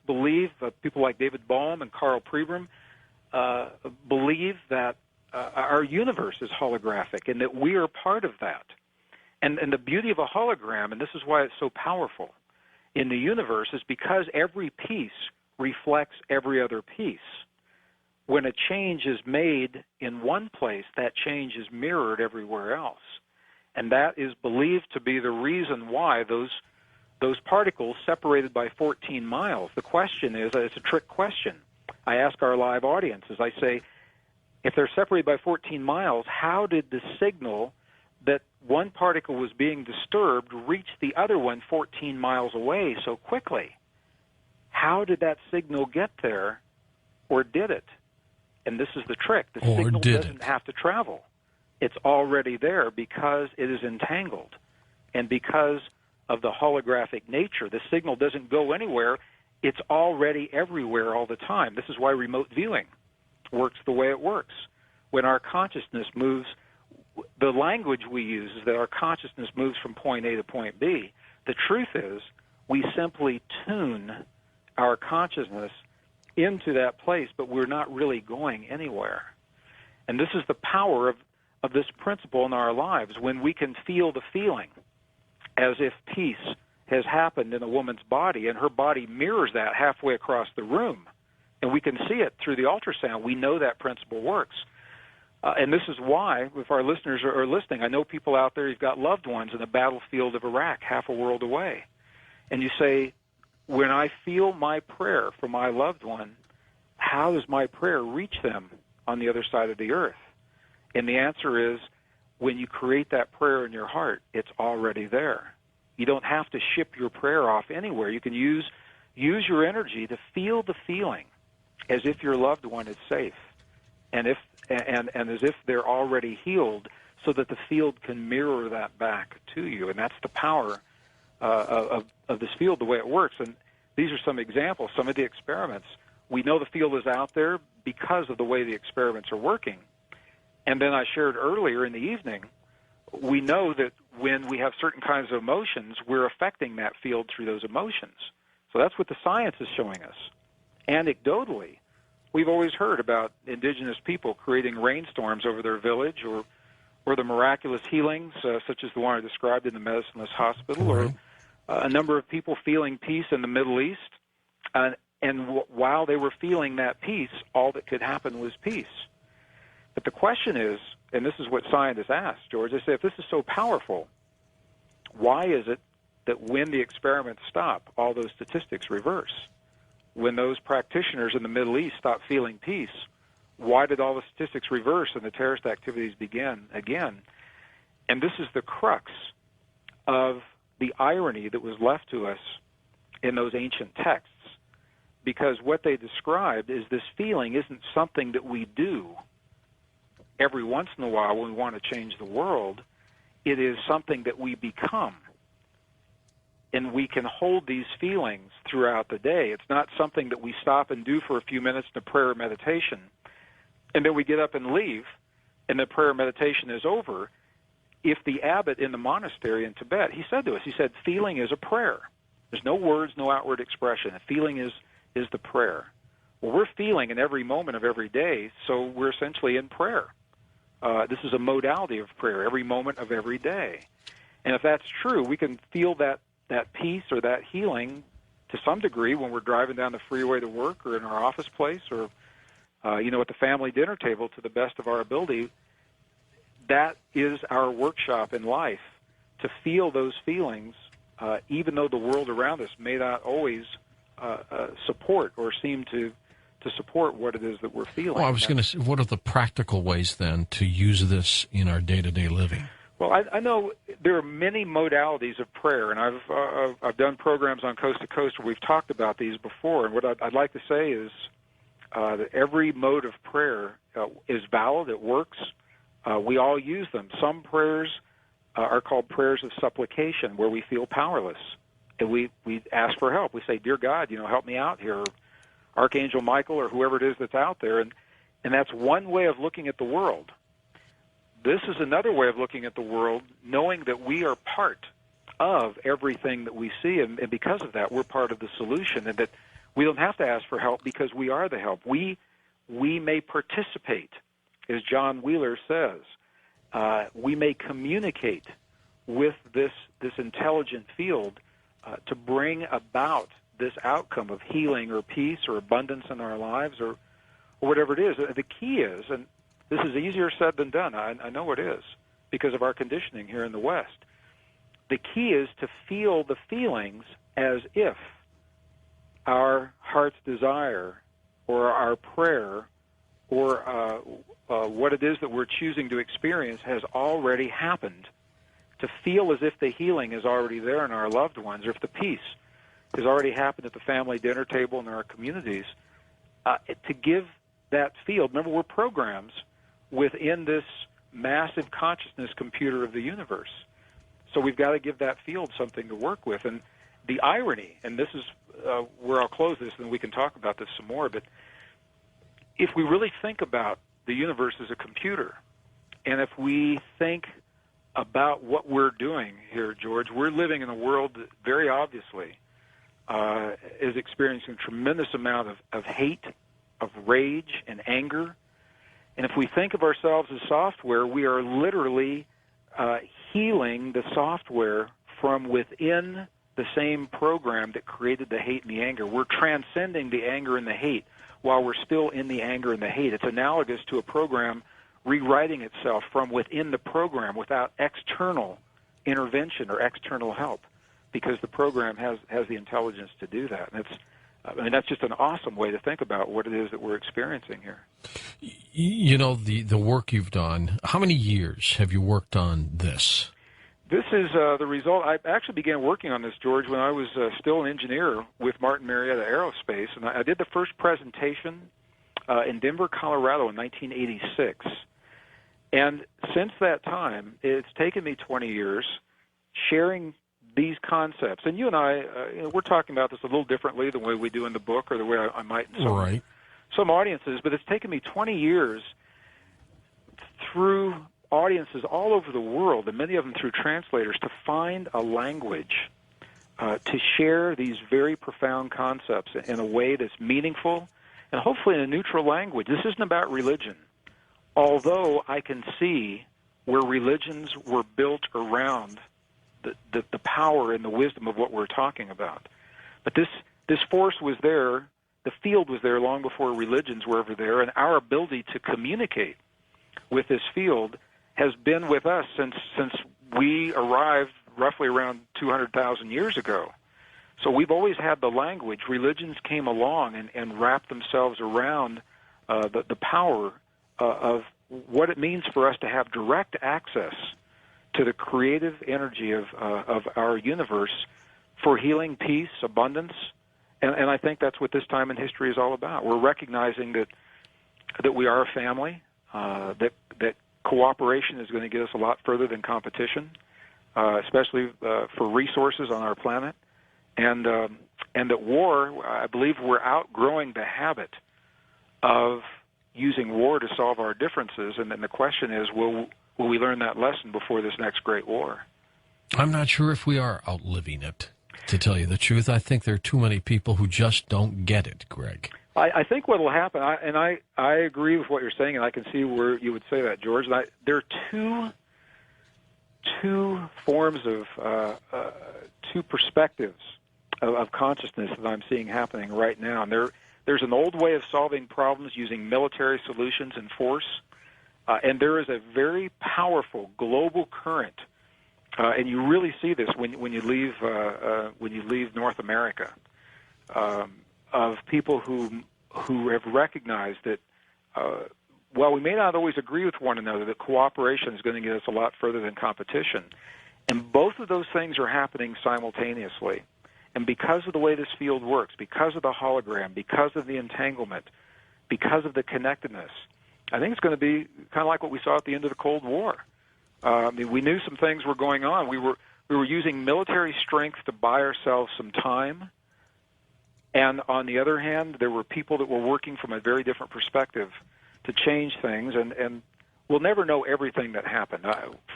believe, people like David Bohm and Carl Pribram, believe that our universe is holographic and that we are part of that. And the beauty of a hologram, and this is why it's so powerful in the universe, is because every piece reflects every other piece. When a change is made in one place, that change is mirrored everywhere else. And that is believed to be the reason why those particles separated by 14 miles. The question is, it's a trick question. I ask our live audiences, I say, if they're separated by 14 miles, how did the signal that one particle was being disturbed reach the other one 14 miles away so quickly? How did that signal get there, or did it? And this is the trick. The signal doesn't have to travel. It's already there because it is entangled. And because of the holographic nature, the signal doesn't go anywhere. It's already everywhere all the time. This is why remote viewing works the way it works. When our consciousness moves, the language we use is that our consciousness moves from point A to point B. The truth is we simply tune our consciousness into that place, but we're not really going anywhere. And this is the power of this principle in our lives, when we can feel the feeling as if peace has happened in a woman's body, and her body mirrors that halfway across the room, and we can see it through the ultrasound. We know that principle works. And this is why, if our listeners are listening, I know people out there, you've got loved ones in the battlefield of Iraq, half a world away, and you say, when I feel my prayer for my loved one, how does my prayer reach them on the other side of the earth? And the answer is, when you create that prayer in your heart, it's already there. You don't have to ship your prayer off anywhere. You can use your energy to feel the feeling as if your loved one is safe, and as if they're already healed, so that the field can mirror that back to you. And that's the power of this field, the way it works. And these are some examples, some of the experiments. We know the field is out there because of the way the experiments are working. And then I shared earlier in the evening, we know that when we have certain kinds of emotions, we're affecting that field through those emotions. So that's what the science is showing us. Anecdotally, we've always heard about indigenous people creating rainstorms over their village, or the miraculous healings, such as the one I described in the Medicineless Hospital, or a number of people feeling peace in the Middle East. While they were feeling that peace, all that could happen was peace. But the question is, and this is what scientists ask, George, they say, if this is so powerful, why is it that when the experiments stop, all those statistics reverse? When those practitioners in the Middle East stopped feeling peace, why did all the statistics reverse and the terrorist activities begin again? And this is the crux of the irony that was left to us in those ancient texts, because what they described is this feeling isn't something that we do every once in a while when we want to change the world. It is something that we become. And we can hold these feelings throughout the day. It's not something that we stop and do for a few minutes in a prayer or meditation, and then we get up and leave, and the prayer or meditation is over. If the abbot in the monastery in Tibet, he said to us, he said, feeling is a prayer. There's no words, no outward expression. A feeling is the prayer. Well, we're feeling in every moment of every day, so we're essentially in prayer. This is a modality of prayer, every moment of every day. And if that's true, we can feel that peace or that healing to some degree when we're driving down the freeway to work, or in our office place, or at the family dinner table, to the best of our ability. That is our workshop in life, to feel those feelings, even though the world around us may not always support or seem to support what it is that we're feeling. Well, I was going to say, what are the practical ways then to use this in our day-to-day living? Well, I know there are many modalities of prayer, and I've done programs on Coast to Coast where we've talked about these before. And what I'd like to say is that every mode of prayer is valid. It works. We all use them. Some prayers are called prayers of supplication, where we feel powerless, and we ask for help. We say, "Dear God, help me out here," or Archangel Michael, or whoever it is that's out there, and that's one way of looking at the world. This is another way of looking at the world, knowing that we are part of everything that we see, and because of that, we're part of the solution, and that We don't have to ask for help because we are the help. We may participate, as John Wheeler says. We may communicate with this intelligent field to bring about this outcome of healing or peace or abundance in our lives or whatever it is. The key is, and this is easier said than done, I know it is, because of our conditioning here in the West. The key is to feel the feelings as if our heart's desire or our prayer or what it is that we're choosing to experience has already happened. To feel as if the healing is already there in our loved ones, or if the peace has already happened at the family dinner table in our communities, to give that field. Remember, we're programs within this massive consciousness computer of the universe. So we've got to give that field something to work with. And the irony, and this is where I'll close this, and we can talk about this some more, but if we really think about the universe as a computer, and if we think about what we're doing here, George, we're living in a world that very obviously is experiencing a tremendous amount of hate, of rage, and anger. And if we think of ourselves as software, we are literally healing the software from within the same program that created the hate and the anger. We're transcending the anger and the hate while we're still in the anger and the hate. It's analogous to a program rewriting itself from within the program without external intervention or external help, because the program has the intelligence to do that. And that's just an awesome way to think about what it is that we're experiencing here. You know, the work you've done, how many years have you worked on this? This is the result. I actually began working on this, George, when I was still an engineer with Martin Marietta Aerospace, and I did the first presentation in Denver, Colorado in 1986. And since that time, it's taken me 20 years sharing these concepts. And you and I, we're talking about this a little differently the way we do in the book or the way I might in some audiences, but it's taken me 20 years through audiences all over the world, and many of them through translators, to find a language to share these very profound concepts in a way that's meaningful and hopefully in a neutral language. This isn't about religion, although I can see where religions were built around the power and the wisdom of what we're talking about. But this force was there, the field was there long before religions were ever there, and our ability to communicate with this field has been with us since we arrived roughly around 200,000 years ago. So we've always had the language. Religions came along and wrapped themselves around the power of what it means for us to have direct access to the creative energy of our universe for healing, peace, abundance, and I think that's what this time in history is all about. We're recognizing that we are a family, that cooperation is going to get us a lot further than competition, especially for resources on our planet, and that war, I believe we're outgrowing the habit of using war to solve our differences, and then the question is, will we learn that lesson before this next great war? I'm not sure if we are outliving it, to tell you the truth. I think there are too many people who just don't get it, Greg. I think what will happen, I agree with what you're saying, and I can see where you would say that, George. There are two forms of, two perspectives of consciousness that I'm seeing happening right now. And there's an old way of solving problems using military solutions and force, and there is a very powerful global current, and you really see this when you leave North America, of people who have recognized that while we may not always agree with one another, that cooperation is going to get us a lot further than competition. And both of those things are happening simultaneously. And because of the way this field works, because of the hologram, because of the entanglement, because of the connectedness, I think it's going to be kind of like what we saw at the end of the Cold War. We knew some things were going on. We were using military strength to buy ourselves some time. And on the other hand, there were people that were working from a very different perspective to change things. And we'll never know everything that happened.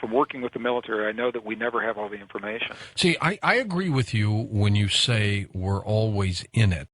From working with the military, I know that we never have all the information. See, I agree with you when you say we're always in it.